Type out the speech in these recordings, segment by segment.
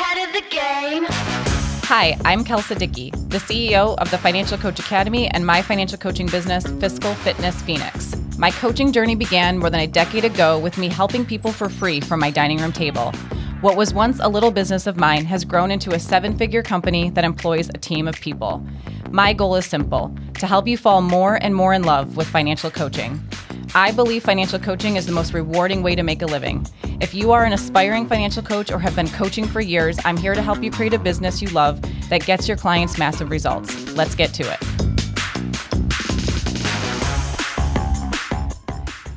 ahead of the game. Hi, I'm Kelsa Dickey, the CEO of the Financial Coach Academy and my financial coaching business, Fiscal Fitness Phoenix. My coaching journey began more than a decade ago with me helping people for free from my dining room table. What was once a little business of mine has grown into a 7-figure company that employs a team of people. My goal is simple, to help you fall more and more in love with financial coaching. I believe financial coaching is the most rewarding way to make a living. If you are an aspiring financial coach or have been coaching for years, I'm here to help you create a business you love that gets your clients massive results. Let's get to it.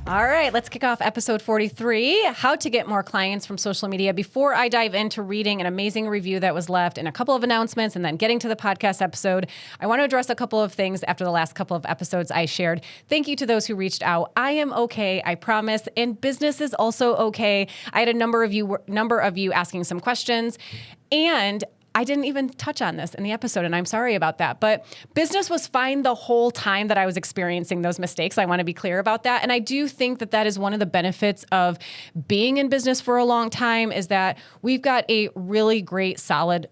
All right, let's kick off episode 43, how to get more clients from social media. Before I dive into reading an amazing review that was left and a couple of announcements and then getting to the podcast episode, I want to address a couple of things after the last couple of episodes I shared. Thank you to those who reached out. I am okay, I promise, and business is also okay. I had a number of you asking some questions, and I didn't even touch on this in the episode, and I'm sorry about that. But business was fine the whole time that I was experiencing those mistakes. I want to be clear about that. And I do think that that is one of the benefits of being in business for a long time, is that we've got a really great, solid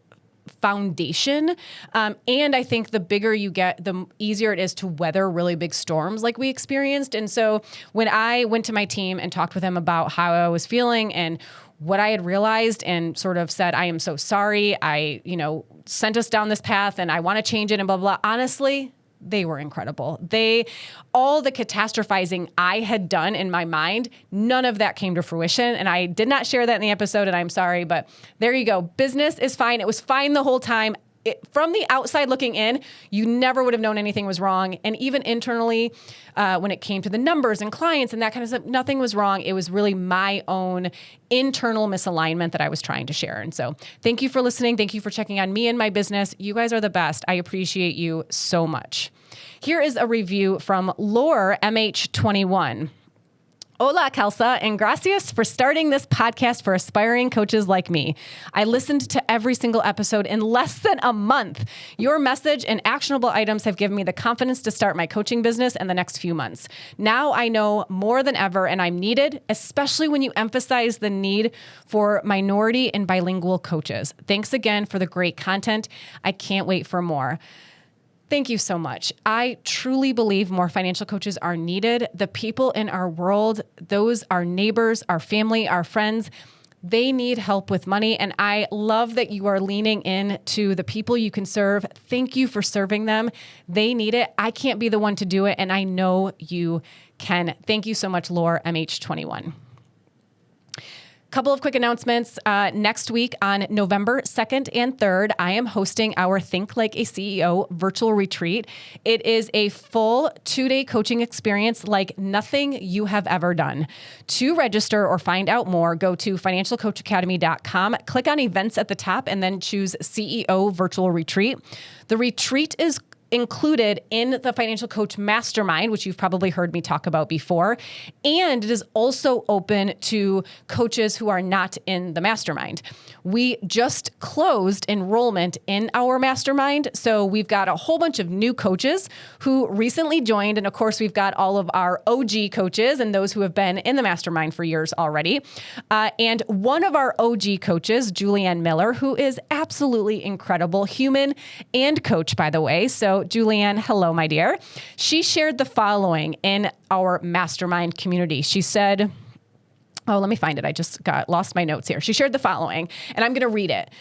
foundation. And I think the bigger you get, the easier it is to weather really big storms like we experienced. And so when I went to my team and talked with them about how I was feeling and what I had realized and sort of said, I am so sorry. I, sent us down this path and I want to change it and blah, blah, blah. Honestly, they were incredible. All the catastrophizing I had done in my mind, none of that came to fruition. And I did not share that in the episode, and I'm sorry, but there you go. Business is fine. It was fine the whole time. From the outside looking in, you never would have known anything was wrong. And even internally, when it came to the numbers and clients and that kind of stuff, nothing was wrong. It was really my own internal misalignment that I was trying to share. And so thank you for listening. Thank you for checking on me and my business. You guys are the best. I appreciate you so much. Here is a review from Lore MH21. Hola, Kelsa, and gracias for starting this podcast for aspiring coaches like me. I listened to every single episode in less than a month. Your message and actionable items have given me the confidence to start my coaching business in the next few months. Now I know more than ever, and I'm needed, especially when you emphasize the need for minority and bilingual coaches. Thanks again for the great content. I can't wait for more. Thank you so much. I truly believe more financial coaches are needed. The people in our world, those our neighbors, our family, our friends, they need help with money. And I love that you are leaning in to the people you can serve. Thank you for serving them. They need it. I can't be the one to do it, and I know you can. Thank you so much, Lore MH21. Couple of quick announcements. Next week on November 2nd and 3rd, I am hosting our Think Like a CEO virtual retreat. It is a full 2-day coaching experience like nothing you have ever done. To register or find out more, go to financialcoachacademy.com, click on events at the top, and then choose CEO virtual retreat. The retreat is included in the Financial Coach Mastermind, which you've probably heard me talk about before. And it is also open to coaches who are not in the mastermind. We just closed enrollment in our mastermind. So we've got a whole bunch of new coaches who recently joined. And of course, we've got all of our OG coaches and those who have been in the mastermind for years already. And one of our OG coaches, Julianne Miller, who is absolutely incredible, human and coach, by the way. So Julianne, hello, my dear. She shared the following in our mastermind community. She said, let me find it. I just lost my notes here. She shared the following, and I'm going to read it.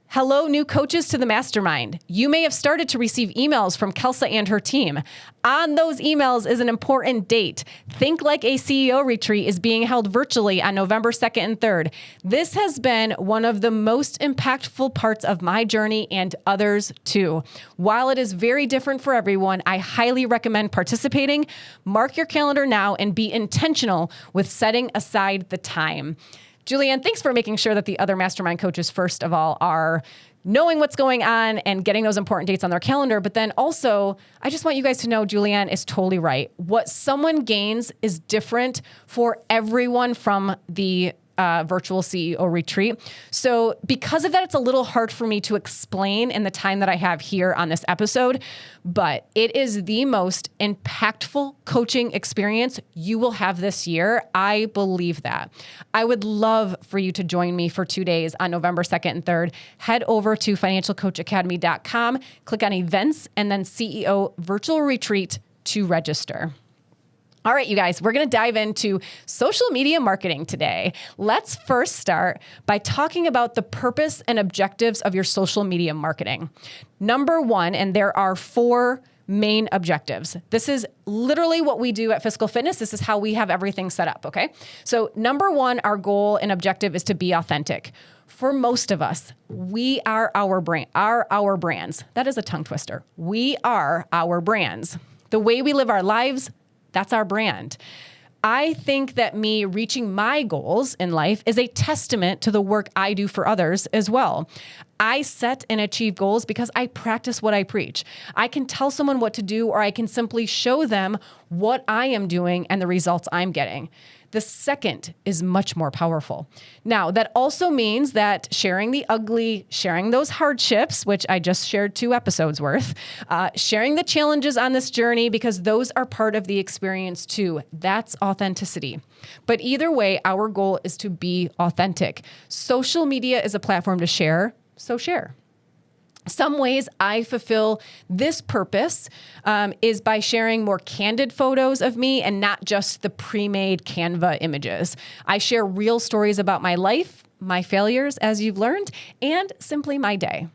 Hello, new coaches to the mastermind. You may have started to receive emails from Kelsa and her team. On those emails is an important date. Think Like a CEO retreat is being held virtually on November 2nd and 3rd. This has been one of the most impactful parts of my journey and others too. While it is very different for everyone, I highly recommend participating. Mark your calendar now and be intentional with setting aside the time. Julianne, thanks for making sure that the other mastermind coaches, first of all, are knowing what's going on and getting those important dates on their calendar. But then also, I just want you guys to know Julianne is totally right. What someone gains is different for everyone from the virtual CEO retreat. So because of that, it's a little hard for me to explain in the time that I have here on this episode, but it is the most impactful coaching experience you will have this year. I believe that. I would love for you to join me for 2 days on November 2nd and 3rd. Head over to financialcoachacademy.com, click on events, and then CEO virtual retreat to register. All right, you guys, we're going to dive into social media marketing today. Let's first start by talking about the purpose and objectives of your social media marketing. Number one, and there are 4 main objectives. This is literally what we do at Fiscal Fitness. This is how we have everything set up, okay? So number one, our goal and objective is to be authentic. For most of us, we are our brands. That is a tongue twister. We are our brands. The way we live our lives, that's our brand. I think that me reaching my goals in life is a testament to the work I do for others as well. I set and achieve goals because I practice what I preach. I can tell someone what to do, or I can simply show them what I am doing and the results I'm getting. The second is much more powerful. Now, that also means that sharing the ugly, sharing those hardships, which I just shared 2 episodes worth, sharing the challenges on this journey, because those are part of the experience too. That's authenticity. But either way, our goal is to be authentic. Social media is a platform to share, so share. Some ways I fulfill this purpose is by sharing more candid photos of me and not just the pre-made Canva images. I share real stories about my life, my failures, as you've learned, and simply my day.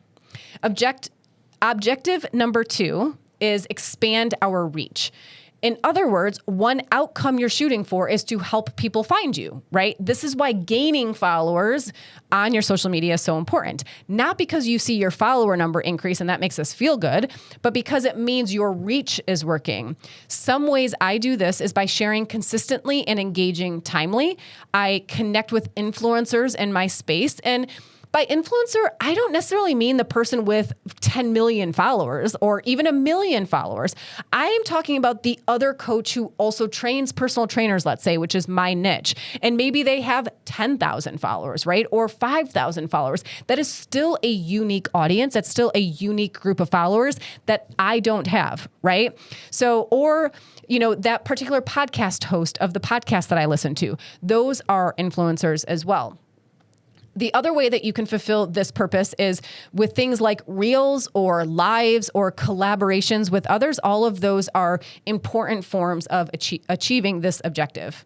Objective number 2 is expand our reach. In other words, one outcome you're shooting for is to help people find you, right? This is why gaining followers on your social media is so important. Not because you see your follower number increase and that makes us feel good, but because it means your reach is working. Some ways I do this is by sharing consistently and engaging timely. I connect with influencers in my space, and by influencer, I don't necessarily mean the person with 10 million followers or even 1 million followers. I am talking about the other coach who also trains personal trainers, let's say, which is my niche. And maybe they have 10,000 followers, right? Or 5,000 followers. That is still a unique audience. That's still a unique group of followers that I don't have, right? So, or that particular podcast host of the podcast that I listen to, those are influencers as well. The other way that you can fulfill this purpose is with things like reels or lives or collaborations with others. All of those are important forms of achieving this objective.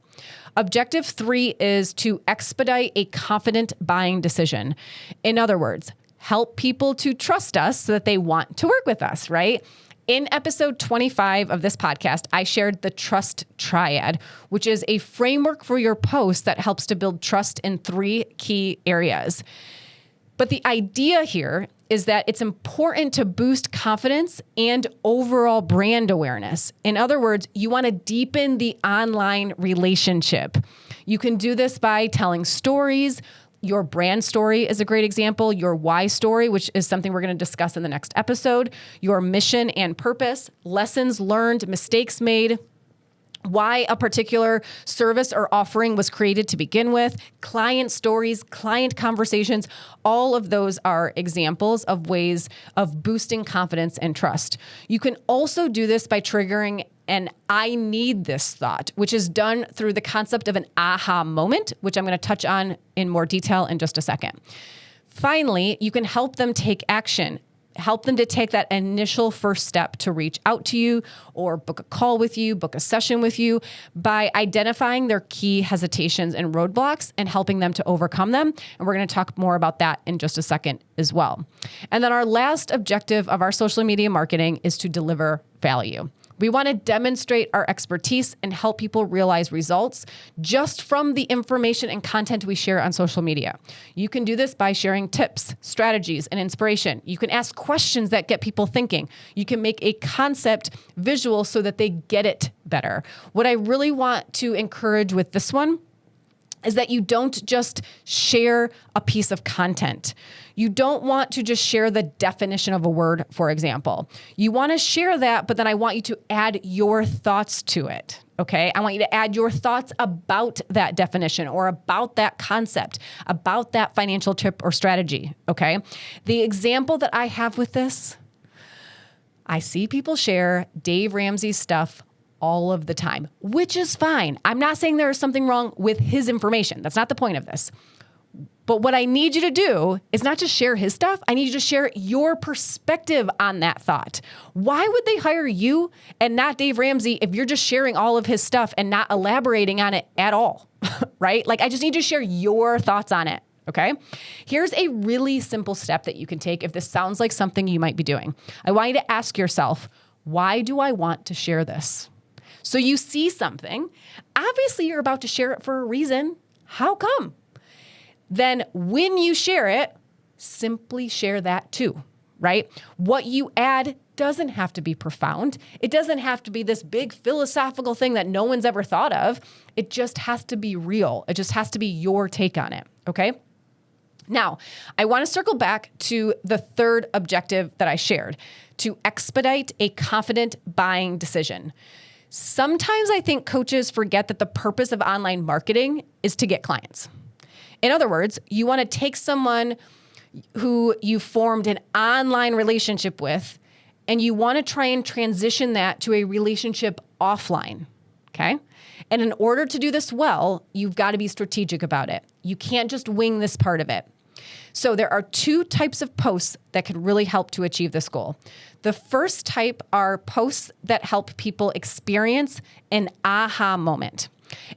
Objective 3 is to expedite a confident buying decision. In other words, help people to trust us so that they want to work with us, right? In episode 25 of this podcast, I shared the Trust Triad, which is a framework for your posts that helps to build trust in 3 key areas. But the idea here is that it's important to boost confidence and overall brand awareness. In other words, you want to deepen the online relationship. You can do this by telling stories. Your brand story is a great example. Your why story, which is something we're going to discuss in the next episode. Your mission and purpose, lessons learned, mistakes made, why a particular service or offering was created to begin with, client stories, client conversations. All of those are examples of ways of boosting confidence and trust. You can also do this by triggering an I need this thought, which is done through the concept of an aha moment, which I'm going to touch on in more detail in just a second. Finally, you can help them take action. Help them to take that initial first step to reach out to you or book a call with you, book a session with you by identifying their key hesitations and roadblocks and helping them to overcome them. And we're going to talk more about that in just a second as well. And then our last objective of our social media marketing is to deliver value. We want to demonstrate our expertise and help people realize results just from the information and content we share on social media. You can do this by sharing tips, strategies, and inspiration. You can ask questions that get people thinking. You can make a concept visual so that they get it better. What I really want to encourage with this one is that you don't just share a piece of content. You don't want to just share the definition of a word, for example. You want to share that, but then I want you to add your thoughts to it. Okay. I want you to add your thoughts about that definition or about that concept, about that financial tip or strategy. Okay. The example that I have with this, I see people share Dave Ramsey's stuff all of the time, which is fine. I'm not saying there is something wrong with his information. That's not the point of this. But what I need you to do is not just share his stuff. I need you to share your perspective on that thought. Why would they hire you and not Dave Ramsey if you're just sharing all of his stuff and not elaborating on it at all, right? Like, I just need you to share your thoughts on it. Okay. Here's a really simple step that you can take if this sounds like something you might be doing. I want you to ask yourself, why do I want to share this? So you see something, obviously you're about to share it for a reason. How come? Then when you share it, simply share that too, right? What you add doesn't have to be profound. It doesn't have to be this big philosophical thing that no one's ever thought of. It just has to be real. It just has to be your take on it, okay? Now, I want to circle back to the third objective that I shared, to expedite a confident buying decision. Sometimes I think coaches forget that the purpose of online marketing is to get clients. In other words, you want to take someone who you formed an online relationship with, and you want to try and transition that to a relationship offline, okay? And in order to do this well, you've got to be strategic about it. You can't just wing this part of it. So there are two types of posts that can really help to achieve this goal. The first type are posts that help people experience an aha moment.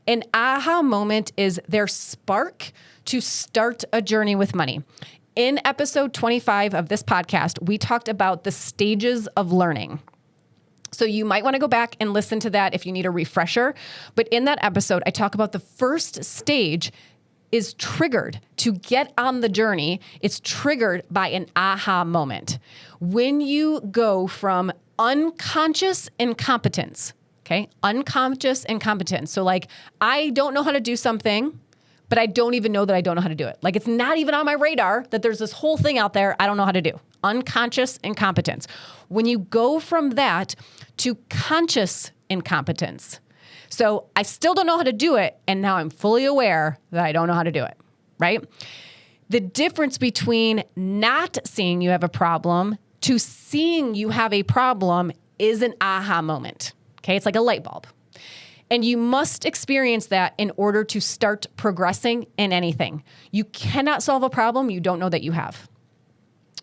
An aha moment is their spark to start a journey with money. In episode 25 of this podcast, we talked about the stages of learning. So you might want to go back and listen to that if you need a refresher. But in that episode, I talk about the first stage is triggered to get on the journey. It's triggered by an aha moment. When you go from unconscious incompetence, okay? Unconscious incompetence. So like, I don't know how to do something, but I don't even know that I don't know how to do it. Like, it's not even on my radar that there's this whole thing out there I don't know how to do. Unconscious incompetence. When you go from that to conscious incompetence, so I still don't know how to do it, and now I'm fully aware that I don't know how to do it, right? The difference between not seeing you have a problem to seeing you have a problem is an aha moment, okay? It's like a light bulb. And you must experience that in order to start progressing in anything. You cannot solve a problem you don't know that you have.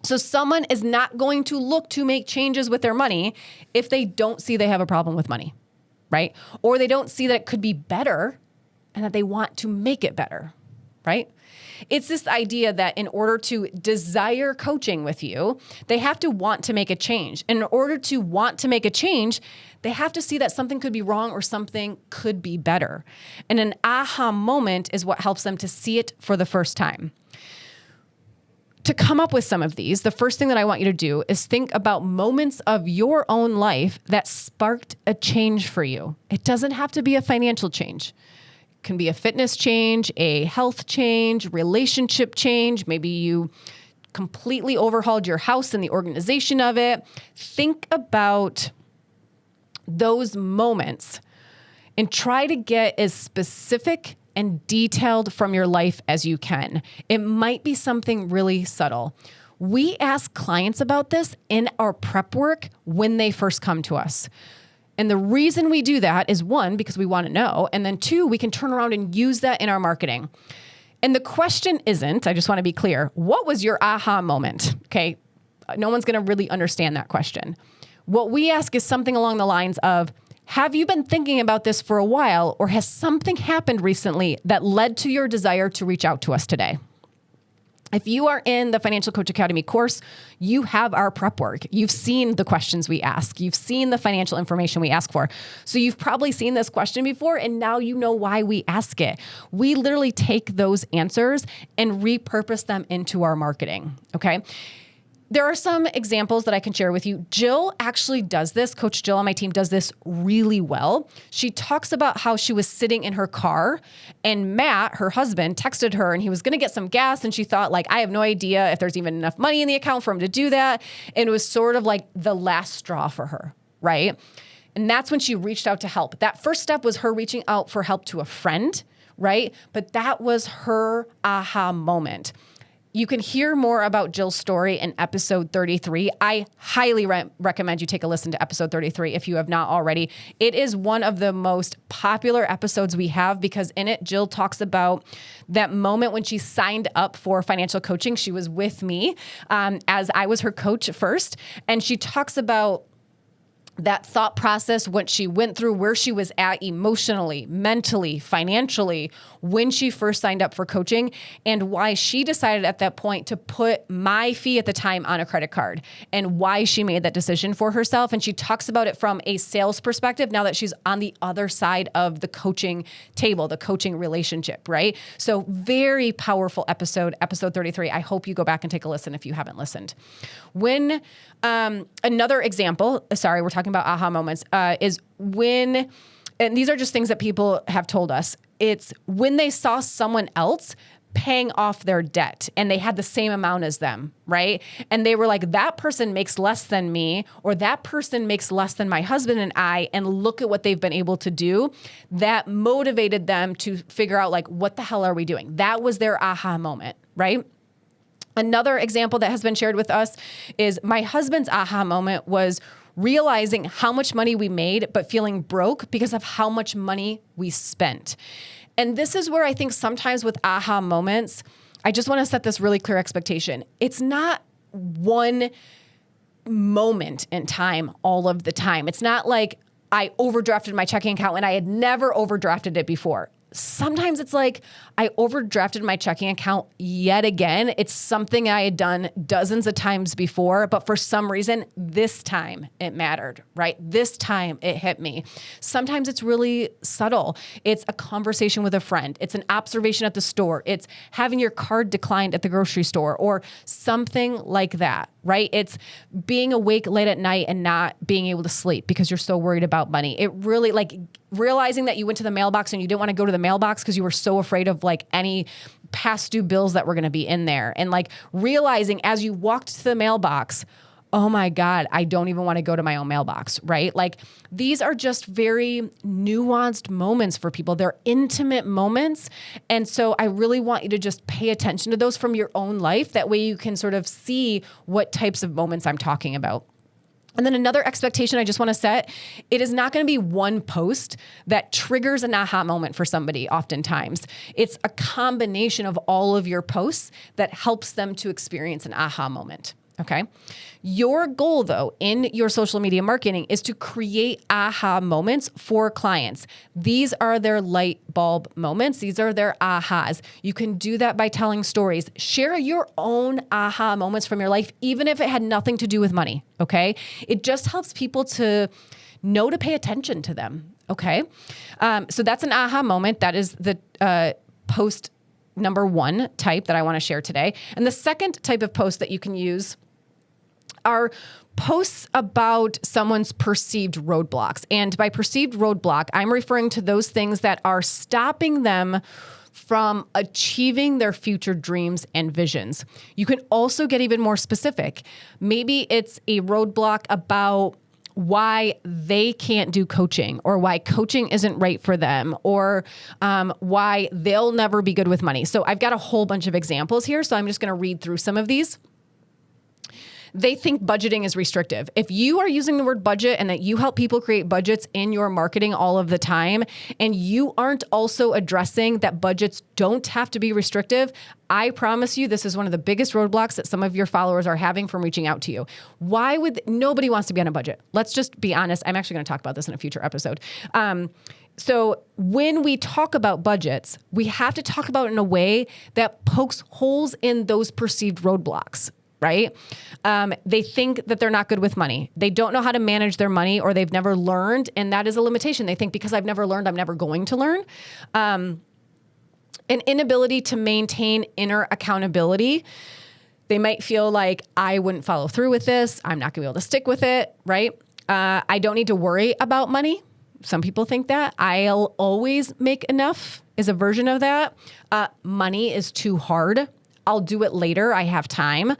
So someone is not going to look to make changes with their money if they don't see they have a problem with money, right? Or they don't see that it could be better and that they want to make it better, right? It's this idea that in order to desire coaching with you, they have to want to make a change. And in order to want to make a change, they have to see that something could be wrong or something could be better. And an aha moment is what helps them to see it for the first time. To come up with some of these, the first thing that I want you to do is think about moments of your own life that sparked a change for you. It doesn't have to be a financial change. It can be a fitness change, a health change, relationship change. Maybe you completely overhauled your house and the organization of it. Think about those moments and try to get as specific and detailed from your life as you can. It might be something really subtle. We ask clients about this in our prep work when they first come to us. And the reason we do that is, one, because we want to know, and then two, we can turn around and use that in our marketing. And the question isn't, I just want to be clear, what was your aha moment? Okay, no one's going to really understand that question. What we ask is something along the lines of, have you been thinking about this for a while, or has something happened recently that led to your desire to reach out to us today? If you are in the Financial Coach Academy course, you have our prep work. You've seen the questions we ask. You've seen the financial information we ask for. So you've probably seen this question before, and now you know why we ask it. We literally take those answers and repurpose them into our marketing, okay? there are some examples that I can share with you. Jill actually does this. Coach Jill on my team does this really well. She talks about how she was sitting in her car and Matt, her husband, texted her and he was going to get some gas. And she thought like, I have no idea if there's even enough money in the account for him to do that. And it was sort of like the last straw for her, right? And that's when she reached out to help. That first step was her reaching out for help to a friend, right? But that was her aha moment. You can hear more about Jill's story in episode 33. I highly recommend you take a listen to episode 33 if you have not already. It is one of the most popular episodes we have because in it, Jill talks about that moment when she signed up for financial coaching. She was with me as I was her coach first. And she talks about that thought process, what she went through, where she was at emotionally, mentally, financially, when she first signed up for coaching, and why she decided at that point to put my fee at the time on a credit card, and why she made that decision for herself. And she talks about it from a sales perspective now that she's on the other side of the coaching table, the coaching relationship, right? So very powerful episode 33. I hope you go back and take a listen if you haven't listened. When another example, sorry, we're talking about aha moments, is when, and these are just things that people have told us, it's when they saw someone else paying off their debt and they had the same amount as them, right? And they were like, that person makes less than me, or that person makes less than my husband and I, and look at what they've been able to do. That motivated them to figure out like, what the hell are we doing? That was their aha moment, right? Another example that has been shared with us is my husband's aha moment was realizing how much money we made, but feeling broke because of how much money we spent. And this is where I think sometimes with aha moments, I just want to set this really clear expectation. It's not one moment in time all of the time. It's not like I overdrafted my checking account and I had never overdrafted it before. Sometimes it's like I overdrafted my checking account yet again. It's something I had done dozens of times before, but for some reason, this time it mattered, right? This time it hit me. Sometimes it's really subtle. It's a conversation with a friend. It's an observation at the store. It's having your card declined at the grocery store or something like that, right? It's being awake late at night and not being able to sleep because you're so worried about money. It really like realizing that you went to the mailbox and you didn't want to go to the mailbox because you were so afraid of like any past due bills that were going to be in there. And like realizing as you walked to the mailbox, oh my God, I don't even want to go to my own mailbox, right? Like these are just very nuanced moments for people. They're intimate moments. And so I really want you to just pay attention to those from your own life. That way you can sort of see what types of moments I'm talking about. And then another expectation I just want to set, it is not going to be one post that triggers an aha moment for somebody oftentimes. It's a combination of all of your posts that helps them to experience an aha moment. Okay. Your goal though, in your social media marketing is to create aha moments for clients. These are their light bulb moments. These are their ahas. You can do that by telling stories. Share your own aha moments from your life, even if it had nothing to do with money. Okay. It just helps people to know to pay attention to them. Okay. So that's an aha moment. That is the post number one type that I want to share today. And the second type of post that you can use are posts about someone's perceived roadblocks. And by perceived roadblock, I'm referring to those things that are stopping them from achieving their future dreams and visions. You can also get even more specific. Maybe it's a roadblock about why they can't do coaching, or why coaching isn't right for them, or why they'll never be good with money. So I've got a whole bunch of examples here. So I'm just going to read through some of these. They think budgeting is restrictive. If you are using the word budget and that you help people create budgets in your marketing all of the time, and you aren't also addressing that budgets don't have to be restrictive, I promise you this is one of the biggest roadblocks that some of your followers are having from reaching out to you. Why would nobody wants to be on a budget? Let's just be honest. I'm actually going to talk about this in a future episode. So when we talk about budgets, we have to talk about it in a way that pokes holes in those perceived roadblocks. Right? They think that they're not good with money. They don't know how to manage their money, or they've never learned. And that is a limitation. They think because I've never learned, I'm never going to learn. An inability to maintain inner accountability. They might feel like I wouldn't follow through with this. I'm not gonna be able to stick with it, right? I don't need to worry about money. Some people think that. I'll always make enough is a version of that. Money is too hard. I'll do it later. I have time.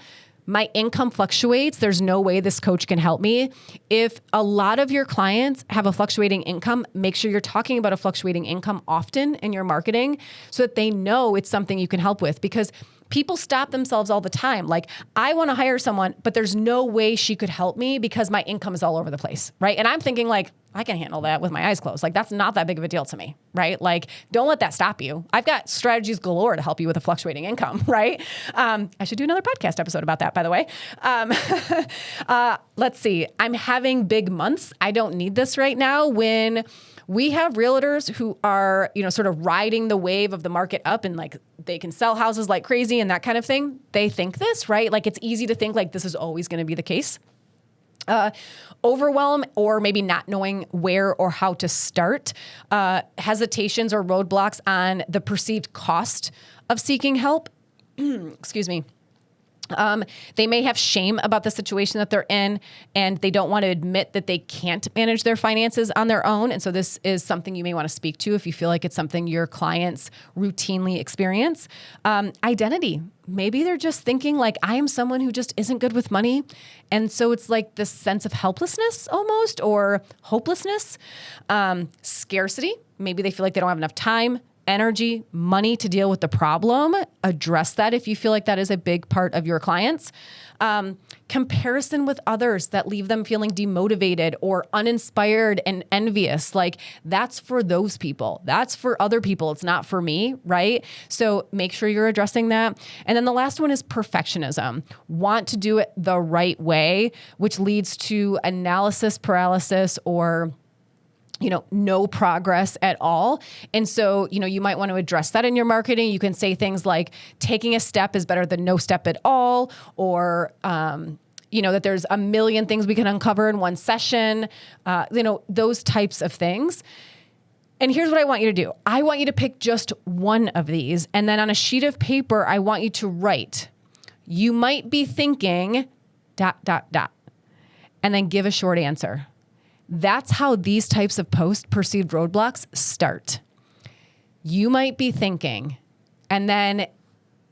My income fluctuates. There's no way this coach can help me. If a lot of your clients have a fluctuating income, make sure you're talking about a fluctuating income often in your marketing so that they know it's something you can help with, because people stop themselves all the time. Like, I want to hire someone, but there's no way she could help me because my income is all over the place, right? And I'm thinking like, I can handle that with my eyes closed. Like, that's not that big of a deal to me, right? Like, don't let that stop you. I've got strategies galore to help you with a fluctuating income, right? I should do another podcast episode about that, by the way. Let's see. I'm having big months. I don't need this right now. When we have realtors who are, sort of riding the wave of the market up and like they can sell houses like crazy and that kind of thing. They think this, right? Like, it's easy to think like this is always going to be the case. Overwhelm or maybe not knowing where or how to start, hesitations or roadblocks on the perceived cost of seeking help. Excuse me. They may have shame about the situation that they're in, and they don't want to admit that they can't manage their finances on their own. And so this is something you may want to speak to if you feel like it's something your clients routinely experience. Identity. Maybe they're just thinking like, I am someone who just isn't good with money. And so it's like this sense of helplessness almost, or hopelessness. Scarcity. Maybe they feel like they don't have enough time, energy, money to deal with the problem. Address that if you feel like that is a big part of your clients. Comparison with others that leave them feeling demotivated or uninspired and envious. Like, that's for those people. That's for other people. It's not for me, right? So make sure you're addressing that. And then the last one is perfectionism. Want to do it the right way, which leads to analysis paralysis or no progress at all. And so, you might want to address that in your marketing. You can say things like taking a step is better than no step at all, or, that there's a million things we can uncover in one session, those types of things. And here's what I want you to do. I want you to pick just one of these. And then on a sheet of paper, I want you to write, you might be thinking ... and then give a short answer. That's how these types of perceived roadblocks start. You might be thinking, and then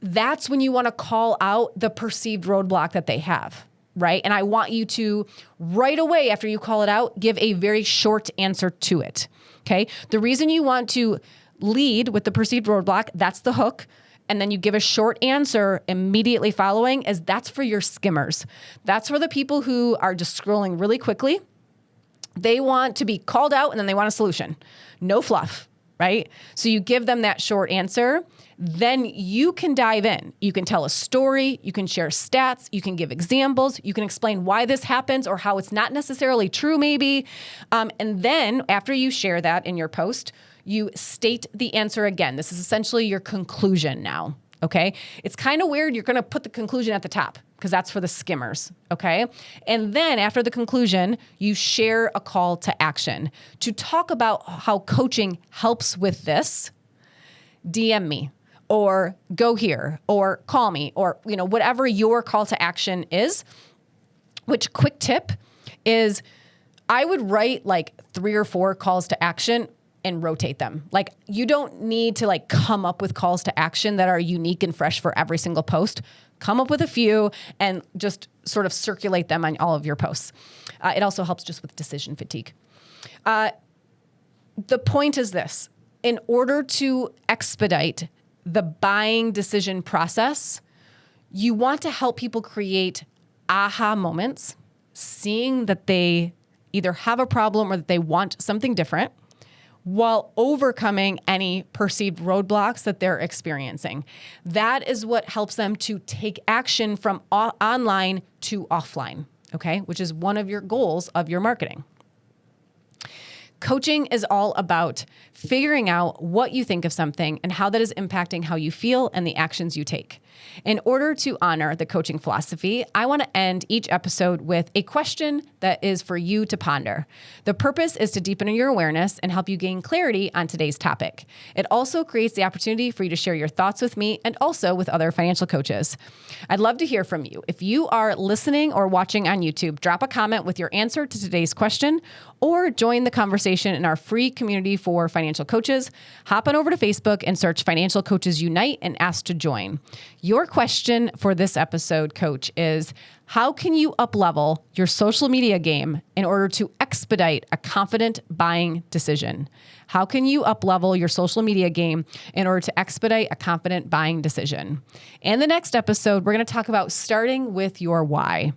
that's when you want to call out the perceived roadblock that they have, right? And I want you to, right away after you call it out, give a very short answer to it, okay? The reason you want to lead with the perceived roadblock, that's the hook, and then you give a short answer immediately following, is that's for your skimmers. That's for the people who are just scrolling really quickly. They want to be called out and then they want a solution. No fluff, right? So you give them that short answer. Then you can dive in. You can tell a story. You can share stats. You can give examples. You can explain why this happens or how it's not necessarily true maybe. And then after you share that in your post, you state the answer again. This is essentially your conclusion now, okay? It's kind of weird. You're going to put the conclusion at the top because that's for the skimmers, okay? And then after the conclusion, you share a call to action. To talk about how coaching helps with this, DM me or go here or call me or, whatever your call to action is. Which, quick tip is I would write like 3 or 4 calls to action and rotate them. Like, you don't need to come up with calls to action that are unique and fresh for every single post. Come up with a few and just sort of circulate them on all of your posts. It also helps just with decision fatigue. The point is this: in order to expedite the buying decision process, you want to help people create aha moments, seeing that they either have a problem or that they want something different, while overcoming any perceived roadblocks that they're experiencing. That is what helps them to take action from online to offline, okay? Which is one of your goals of your marketing. Coaching is all about figuring out what you think of something and how that is impacting how you feel and the actions you take. In order to honor the coaching philosophy, I want to end each episode with a question that is for you to ponder. The purpose is to deepen your awareness and help you gain clarity on today's topic. It also creates the opportunity for you to share your thoughts with me and also with other financial coaches. I'd love to hear from you. If you are listening or watching on YouTube, drop a comment with your answer to today's question or join the conversation in our free community for financial coaches. Hop on over to Facebook and search Financial Coaches Unite and ask to join. Your question for this episode, Coach, is how can you up-level your social media game in order to expedite a confident buying decision? How can you up-level your social media game in order to expedite a confident buying decision? In the next episode, we're going to talk about starting with your why.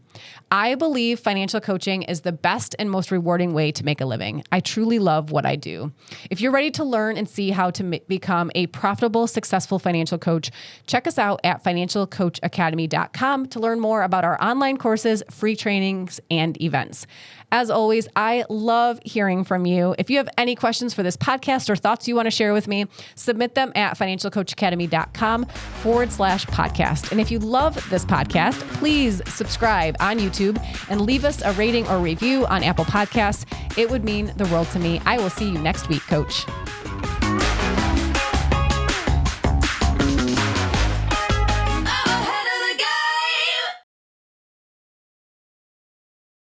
I believe financial coaching is the best and most rewarding way to make a living. I truly love what I do. If you're ready to learn and see how to become a profitable, successful financial coach, check us out at financialcoachacademy.com to learn more about our online courses, free trainings, and events. As always, I love hearing from you. If you have any questions for this podcast or thoughts you want to share with me, submit them at financialcoachacademy.com/podcast. And if you love this podcast, please subscribe on YouTube and leave us a rating or review on Apple Podcasts. It would mean the world to me. I will see you next week, Coach.